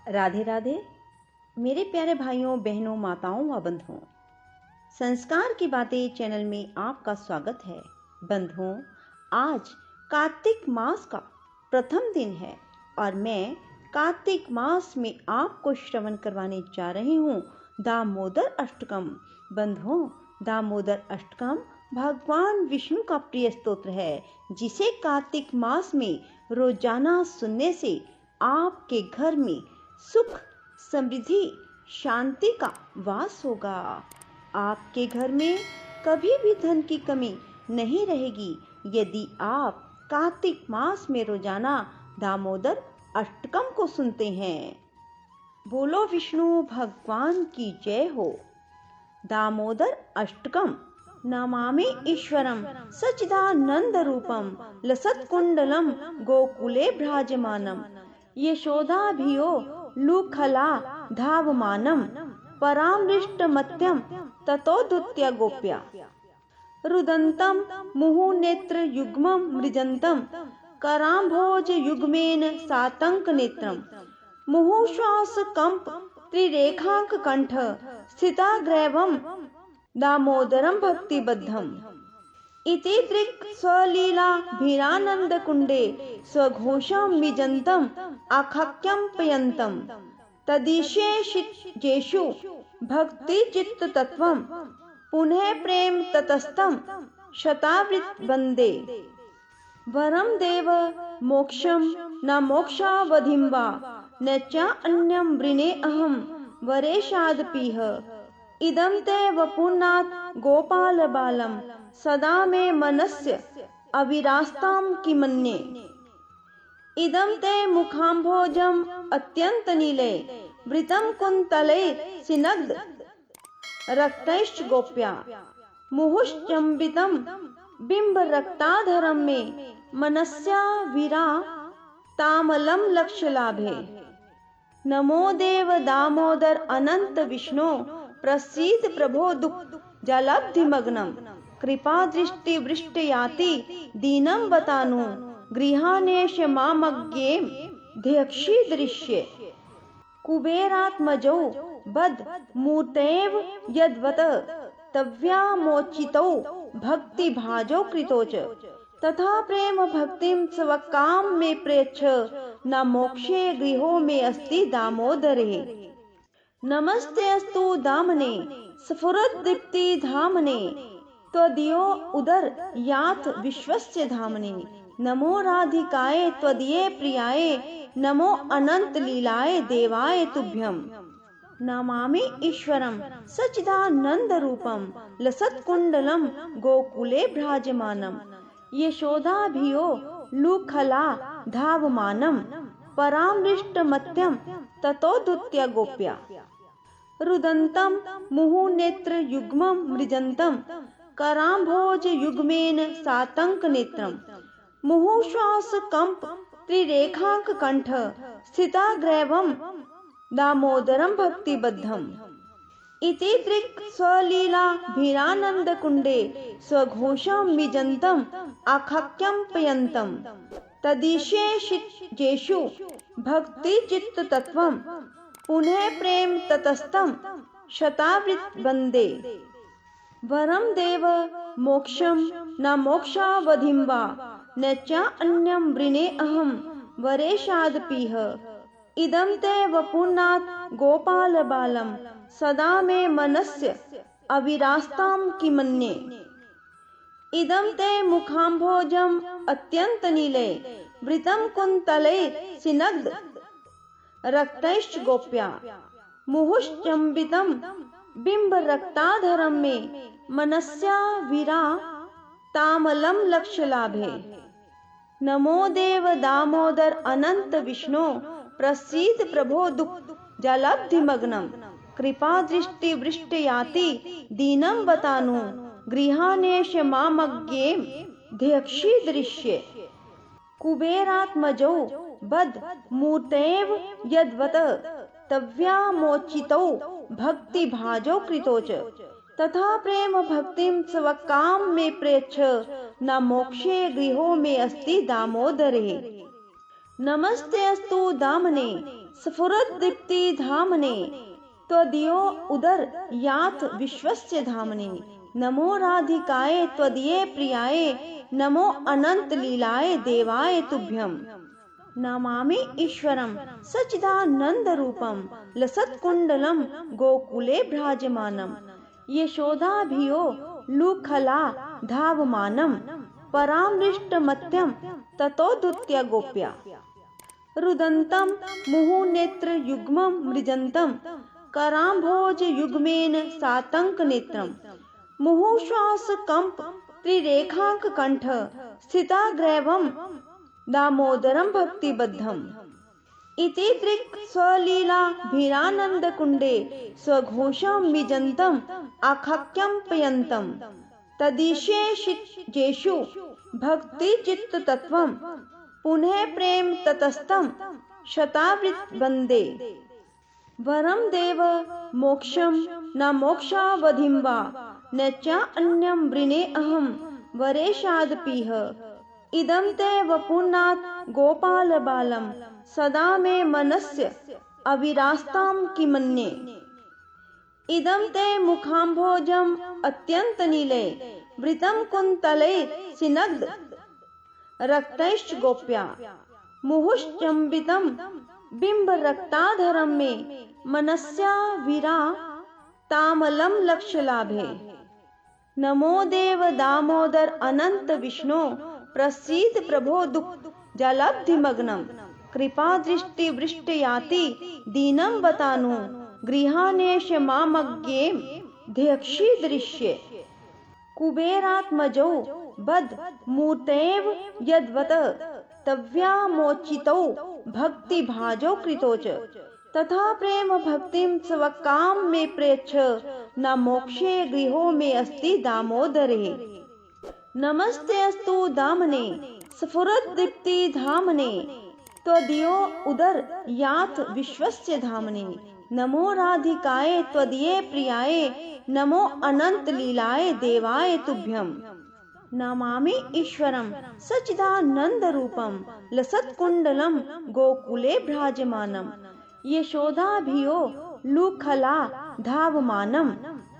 राधे राधे मेरे प्यारे भाइयों बहनों माताओं व बंधुओं, संस्कार की बातें चैनल में आपका स्वागत है। बंधुओं, आज कार्तिक मास का प्रथम दिन है और मैं कार्तिक मास में आपको श्रवण करवाने जा रही हूँ दामोदर अष्टकम। बंधुओं, दामोदर अष्टकम भगवान विष्णु का प्रिय स्तोत्र है, जिसे कार्तिक मास में रोजाना सुनने से आपके घर में सुख, समृद्धि, शांति का वास होगा। आपके घर में कभी भी धन की कमी नहीं रहेगी यदि आप कार्तिक मास में रोजाना दामोदर अष्टकम को सुनते हैं। बोलो विष्णु भगवान की जय हो। दामोदर अष्टकम। नमामि ईश्वरम सच्चिदानंद रूपम लसत्कुंडलम गोकुले भ्राजमानम यशोदाभियो लूखला धावमानम परामृष्टमत्यम ततोदुत्य गोप्या रुदन्तं मुहुनेत्र युग्मं मृजन्तं कराम्भोज युग्मेन सातंक नेत्रम मुहुश्वास कंप त्रिरेखांक कंठ स्थिताग्रैवं दामोदरं भक्तिबद्धम् इति दृक् स्वलीला भीरानंद कुंडे स्वघोषं मिजन्तम् आख्याप्यन्तम् तदिशेषु भक्ति चित्त तत्वं पुनः प्रेम ततस्तम शतावृत वंदे वरम देव मोक्षम न मोक्षावधिं वा न च अन्यं वृणे अहं वरेशादपीह इदं ते वपुनाथ गोपाल बालम सदा मे मनस्य अविरास्तां किमन्ये इदं ते मुखाम्भोजम् अत्यंत नीले वृतं कुन्तले सिनग्ध रक्तैश्च गोप्या मुहुश्चंबितं बिंब रक्ताधरं मे मनस्या वीरा तामलं लक्ष्यलाभे नमो देव दामोदर अनंत विष्णु प्रसीद प्रभो दुख जलाब्धिमग्नं कृपा दृष्टि वृष्टयाति दीनं बतानु गृहानेश मामज्ञेम ध्यक्षी दृश्ये कुबेरात्मजौ बद मूर्तेव यद्वत तव्यामोचितौ भक्ति भाजौ कृतो च तथा प्रेम भक्तिं स्वकाम में प्रेच्छ न मोक्षे गृहो में अस्ति दामोदरे नमस्ते अस्तु दामने स्फुरद्दीप्ति धामने त्वदीयो उदर याथ विश्वस्य धामने नमो राधिकाय त्वदीये प्रियाय नमो अनंत लीलाय देवाय तुभ्यं नमामि ईश्वरं सच्चिदानंद रूपं लसत्कुंडलं गोकुले भ्राजमानम यशोदाभियो लूखला धावमानम परामृष्टमत्यं ततोदुत्य गोप्या रुदन्तं मुहुनेत्र युग्मं मृजन्तं कराम्भोज युग्मेन सातंक नेत्रम मुहुश्वास कंप त्रिरेखांक कंठ स्थिताग्रैवं दामोदरं भक्तिबद्धम् इति दृक् स्वलीला भीरानंद कुंडे स्वघोषं मिजन्तम् आख्याप्यन्तम् तदिशेषु भक्ति चित्त तत्वं पुनः प्रेम ततस्तम शतावृत वंदे वरम देव मोक्षम न मोक्षावधिं वा न च अन्यं वृणे अहं वरेशादपीह इदं ते वपुनाथ गोपाल बालम सदा मे मनस्य अविरास्तां किमन्ये इदं ते मुखाम्भोजम् अत्यंत नीले वृतं कुन्तले सिनग्ध रक्तैश्च गोप्या मुहुश्चंबितं बिंब रक्ताधरं मे मनस्या वीरा तामलं लक्ष्यलाभे नमो देव दामोदर अनंत विष्णु प्रसीद प्रभो दुख जलाब्धिमग्नं कृपा दृष्टि वृष्टयाति दीनं बतानु गृहानेश मामज्ञेम ध्यक्षी दृश्ये कुबेरात्मजौ बद मूर्तेव यद्वत तव्यामोचितौ भक्ति भाजौ कृतो च तथा प्रेम भक्तिं स्वकाम में प्रेच्छ न मोक्षे गृहो में अस्ति दामोदरे नमस्ते अस्तु दामने स्फुरद्दीप्ति धामने त्वदीयो उदर यात विश्वस्य धामने। नमो राधिकाय त्वदीये प्रियाय नमो अनंत लीलाय देवाय तुभ्यं। नमामि ईश्वरं सच्चिदानंद रूपं लसत्कुंडलं गोकुले भ्राजमानं। यशोदाभियो लुखला धावमानं परामृष्टमत्यं ततोदुत्य गोप्या। रुदन्तं मुहुनेत्रयुग्मं मृजन्तं कराम्भोजयुग्मेन सातङ्कनेत्रं। मुहुश्वासकम्प त्रिरेखाङ्ककण्ठ स्थिताग्रैवं दामोदरं भक्तिबद्धम्। इति दृक् स्वलीलाभिरानन्दकुण्डे स्वघोषं विजन्तम् आखाख्यम्पयन्तम्। तदिशेषेषु भक्तिचित्ततत्त्वं पुनः प्रेम ततस्तं शतावृत् वन्दे। वरं देव मोक्षं न मोक्षावधिं वा न च अन्यं वृणे अहं वरेशादपीह। इदं ते वपुनाथ गोपाल बालं सदा मे मनस्य अविरास्तां किमन्ये। इदं ते मुखाम्भोजम् अत्यन्तनीले वृतं कुन्तले सिनग्ध रक्तैश्च गोप्या। मुहुश्चम्बितं बिम्बरक्ताधरं मे मनस्या विरा तामलं लक्ष्यलाभे। नमो देव दामोदर अनंत विष्णु प्रसीद प्रभो दुःख जलब्धिमग्नं। कृपा दृष्टि वृष्टयाति दीनं बतानु गृहानेश मामज्ञेम ध्यक्षी दृश्ये। कुबेरात्मजौ बद मूर्तेव यद्वत तव्यामोचितौ भक्ति भाजौ कृतो च। तथा प्रेम भक्तिं स्वकाम में प्रेच्छ न मोक्षे गृहो में अस्ति दामोदरे। नमस्ते अस्तु दामने स्फुरद्दीप्ति धामने त्वदीयो उदर यात विश्वस्य धामने। नमो राधिकाय त्वदीये प्रियाय नमो अनंत लीलाय देवाय तुभ्यं। नमामि ईश्वरं सच्चिदानंद रूपं लसत्कुंडलं गोकुले भ्राजमानं। यशोदाभियो लुखला धावमानं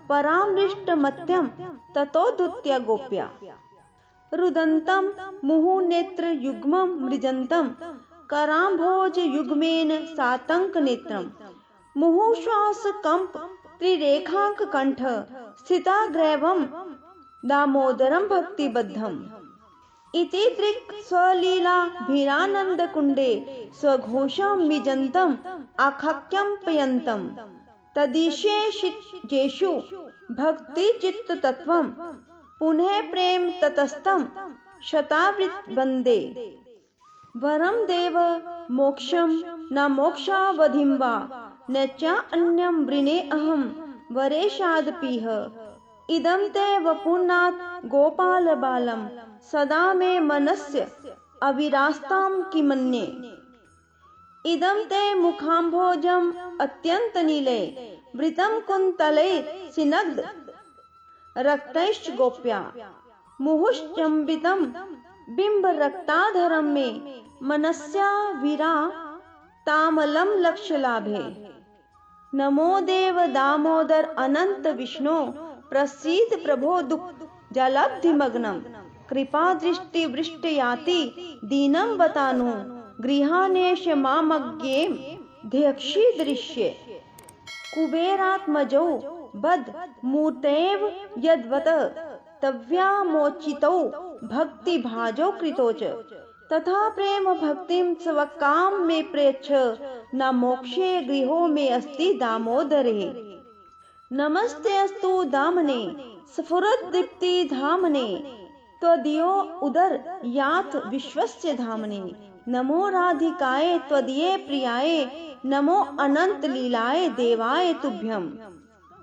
परामृष्टमत्यं ततोदुत्य गोप्या। रुदन्तं मुहुनेत्रयुग्मं मृजन्तं कराम्भोजयुग्मेन सातङ्कनेत्रं। मुहुश्वासकम्प त्रिरेखाङ्ककण्ठ स्थिताग्रैवं दामोदरं भक्तिबद्धम्। इति दृक् स्वलीलाभिरानन्दकुण्डे स्वघोषं विजन्तम् आखाख्यम्पयन्तम्। तदिशेषेषु भक्तिचित्ततत्त्वं पुनः प्रेम ततस्तं शतावृत् वन्दे। वरं देव मोक्षं न मोक्षावधिं वा न च अन्यं वृणे अहं वरेशादपीह। इदं ते वपुनाथ गोपाल बालं सदा मे मनस्य अविरास्तां किमन्ये। इदं ते मुखाम्भोजम् अत्यन्तनीले वृतं कुन्तले सिनग्ध रक्तैश्च गोप्या। मुहुश्चम्बितं बिम्बरक्ताधरं मे मनस्या विरा तामलं लक्ष्यलाभे। नमो देव दामोदर अनंत विष्णु प्रसीद प्रभो दुःख जलब्धिमग्नं। कृपा दृष्टि वृष्टयाति दीनं बतानु गृहानेश मामज्ञेम ध्यक्षी दृश्ये। कुबेरात्मजौ बद मूर्तेव यद्वत तव्यामोचितौ भक्ति भाजौ कृतो च। तथा प्रेम भक्तिं स्वकाम में प्रेच्छ न मोक्षे गृहो में अस्ति दामोदरे। नमस्ते अस्तु दामने स्फुरद्दीप्ति धामने त्वदीयो उदर यात विश्वस्य धामने। नमो राधिकाय त्वदीये प्रियाय नमो अनंत लीलाय देवाय तुभ्यं।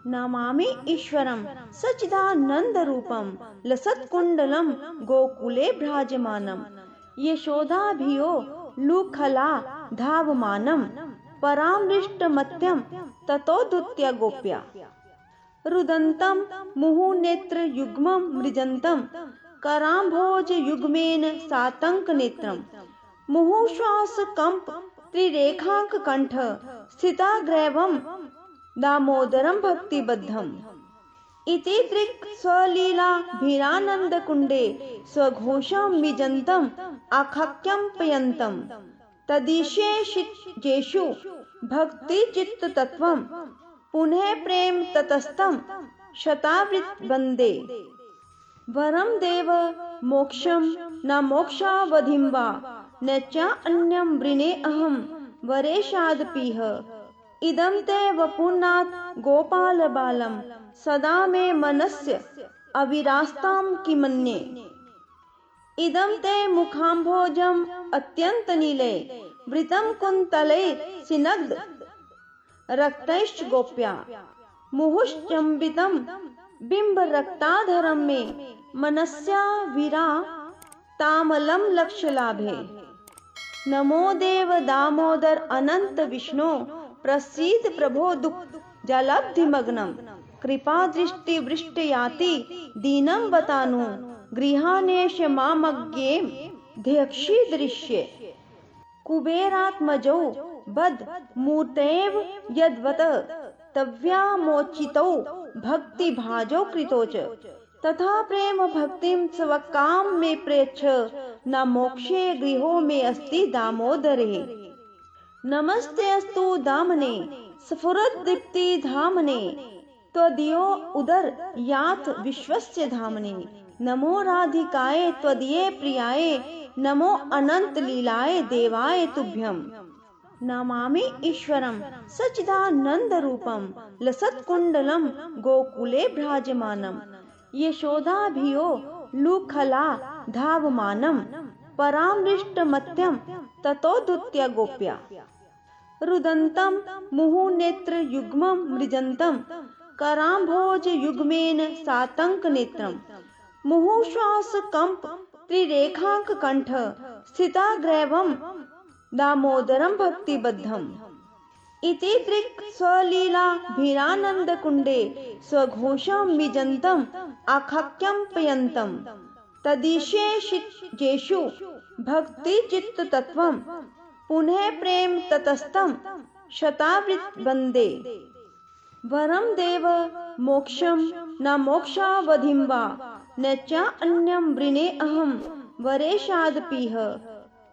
नमामि ईश्वरं सच्चिदानंद रूपं लसत्कुंडलं गोकुले भ्राजमानं। यशोदाभियो लुखला धावमानं परामृष्टमत्यं ततोदुत्य गोप्या। रुदन्तं मुहुनेत्रयुग्मं मृजन्तं कराम्भोजयुग्मेन सातङ्कनेत्रं। मुहुश्वासकम्प त्रिरेखांक कंठ स्थिताग्रैवं दामोदरं भक्तिबद्धम् इति दृक् स्वलीलाभिरानन्दकुण्डे स्वघोषं विजन्तम् आख्याप्ययन्तम् तदीशेषु भक्तिचित्ततत्त्वं पुनः प्रेम ततस्तं शतावृत् वन्दे वरं देव मोक्षं न मोक्षावधिं वा न च अन्यं वृणे अहं वरेशादपीह इदं ते वपुनाथ गोपालबालं सदा मे मनस्य अविरास्तां किमन्ये इदं ते मुखाम्भोजम् अत्यन्तनीले वृतं कुन्तले सिनग्ध रक्तैश्च गोप्या मुहुश्चम्बितं बिम्बरक्ताधरं मे मनस्या वीरा तामलं लक्ष्यलाभे नमो देव दामोदर अनंत विष्णु प्रसीद प्रभो दुःख जलब्धिमग्नं कृपा दृष्टि वृष्टयाति दीनं बतानु गृहानेश मामज्ञेम ध्यक्षी दृश्ये कुबेरात्मजौ बद मूर्तेव यद्वत तव्यामोचितौ भक्ति भाजौ कृतो च तथा प्रेम भक्तिं स्वकाम में प्रेच्छ न मोक्षे गृहो में अस्ति दामोदरे नमस्ते अस्तु दामने स्फुरद्दीप्ति धामने त्वदीयो उदर याथ विश्वस्य धामने नमो राधिकाय त्वदीये प्रियाय नमो अनंत लीलाय देवाय तुभ्यं नमामि ईश्वरं सच्चिदानंद रूपं लसत्कुंडलं गोकुले भ्राजमानं यशोदाभियो लुखला धावमानं परामृष्टमत्यं ततोदुत्य गोप्या रुदन्तं मुहुनेत्रयुग्मं मृजन्तं कराम्भोजयुग्मेन सातङ्कनेत्रं मुहुश्वासकम्प त्रिरेखांककण्ठ स्थिताग्रैवं दामोदरं भक्तिबद्धम् इति दृक् स्वलीलाभिरानन्दकुण्डे स्वघोषं विजन्तम् आख्याप्ययन्तम् तदीशेषु भक्तिचित्ततत्त्वं पुनः प्रेम ततस्तं शतावृत् वन्दे वरं देव मोक्षं न मोक्षावधिं वा न च अन्यं वृणे अहं वरेशादपीह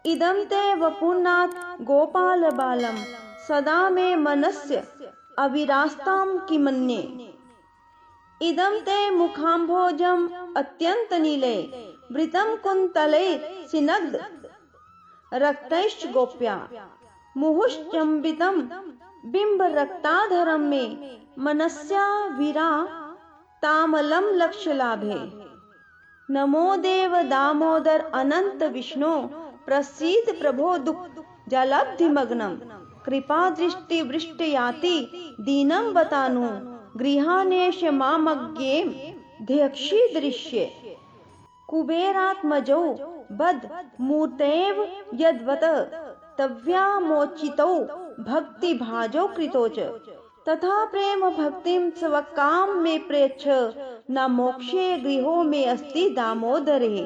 इदं ते वपुनाथ गोपालबालं सदा मे मनस्य अविरास्तां किमन्ये इदं ते मुखाम्भोजम् अत्यन्तनीले वृतं कुन्तले सिनग्ध रक्तैश्च गोप्या मुहुश्चम्बितं बिम्बरक्ताधरं मे मनस्या वीरा तामलं लक्ष्यलाभे नमो देव दामोदर अनंत विष्णु प्रसीद प्रभो दुःख जलब्धिमग्नं कृपा दृष्टि वृष्टयाति दीनं बतानु गृहानेश मामज्ञेम ध्यक्षी दृश्ये कुबेरात्मजौ बद मूर्तेव यद्वत तव्यामोचितौ भक्ति भाजौ कृतो च तथा प्रेम भक्तिं स्वकाम में प्रेच्छ न मोक्षे गृहो में अस्ति दामोदरे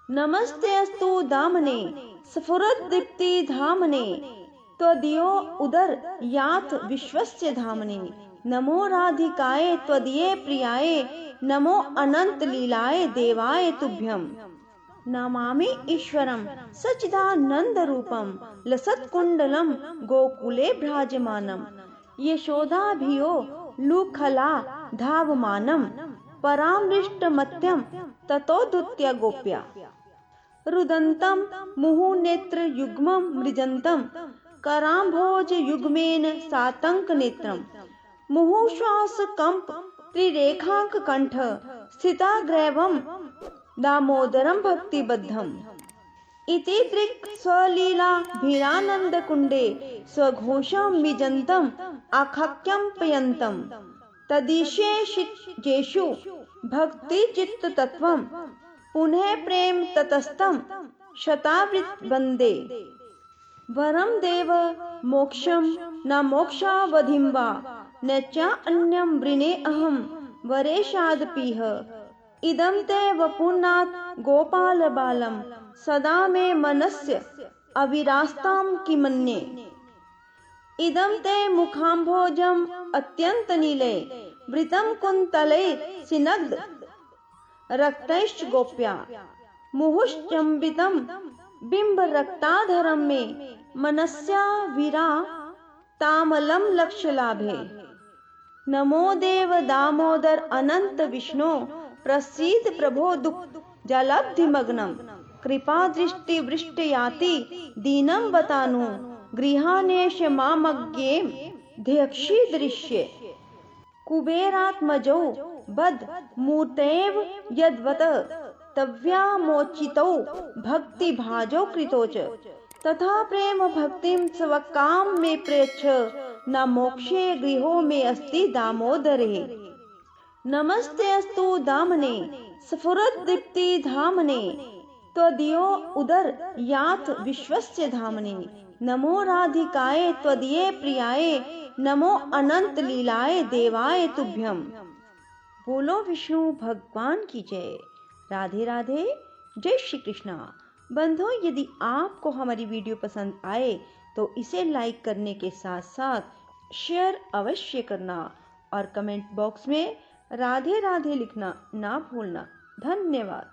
नमस्ते अस्तु दामने स्फुरद्दीप्ति धामने त्वदीयो उदर याथ विश्वस्य धामने नमो राधिकाय त्वदीये प्रियाय नमो अनंत लीलाय देवाय तुभ्यं नमामि ईश्वरं सच्चिदानंद रूपं लसत्कुंडलं गोकुले भ्राजमानं यशोदाभियो लुखला धावमानं परामृष्टमत्यं ततोदुत्य गोप्या रुदन्तं मुहुनेत्रयुग्मं मृजन्तं कराम्भोजयुग्मेन सातङ्कनेत्रं मुहुश्वासकम्प त्रिरेखांककण्ठ स्थिताग्रैवं दामोदरं भक्तिबद्धम् इति दृक् स्वलीलाभिरानन्दकुण्डे स्वघोषं विजन्तम् आख्याप्ययन्तम् तदीशेषु भक्तिचित्ततत्त्वं पुनः प्रेम ततस्तं शतावृत् वन्दे वरं देव मोक्षं न मोक्षावधिं वा न च अन्यं वृणे अहं वरेशादपीह इदं ते वपुनाथ गोपालबालं सदा मे मनस्य अविरास्तां किमन्ये। इदं ते मुखाम्भोजम् अत्यंत नीले वृतं कुन्तले सिनग्ध रक्तैश्च गोप्या मुहुश्चंबितं बिंब रक्ताधरं मे मनस्या वीरा तामलं लक्ष्य लाभे। नमो देव दामोदर अनंत विष्णु प्रसीद प्रभो दुख जलब्धिमग्नं कृपा दृष्टि वृष्टि याति दीनं बतानु गृहानेश मामज्ञेम ध्यक्षी दृश्ये। कुबेरात्मजौ बद मूर्तेव यद्वत तव्यामोचितौ भक्ति भाजो कृतो च तथा प्रेम भक्तिम स्वकाम में प्रेक्ष न मोक्षे गृहो में अस्ति दामोदरे। नमस्ते अस्तु दामने स्फुरद्दीप्ति धामने त्वदीयो उदर याथ विश्वस्य धामने। नमो राधिकाय त्वदीये प्रियाय नमो अनंत लीलाय देवाय तुभ्यम। बोलो विष्णु भगवान की जय। राधे राधे, जय श्री कृष्णा। बंधुओं, यदि आपको हमारी वीडियो पसंद आए तो इसे लाइक करने के साथ साथ शेयर अवश्य करना और कमेंट बॉक्स में राधे राधे लिखना ना भूलना। धन्यवाद।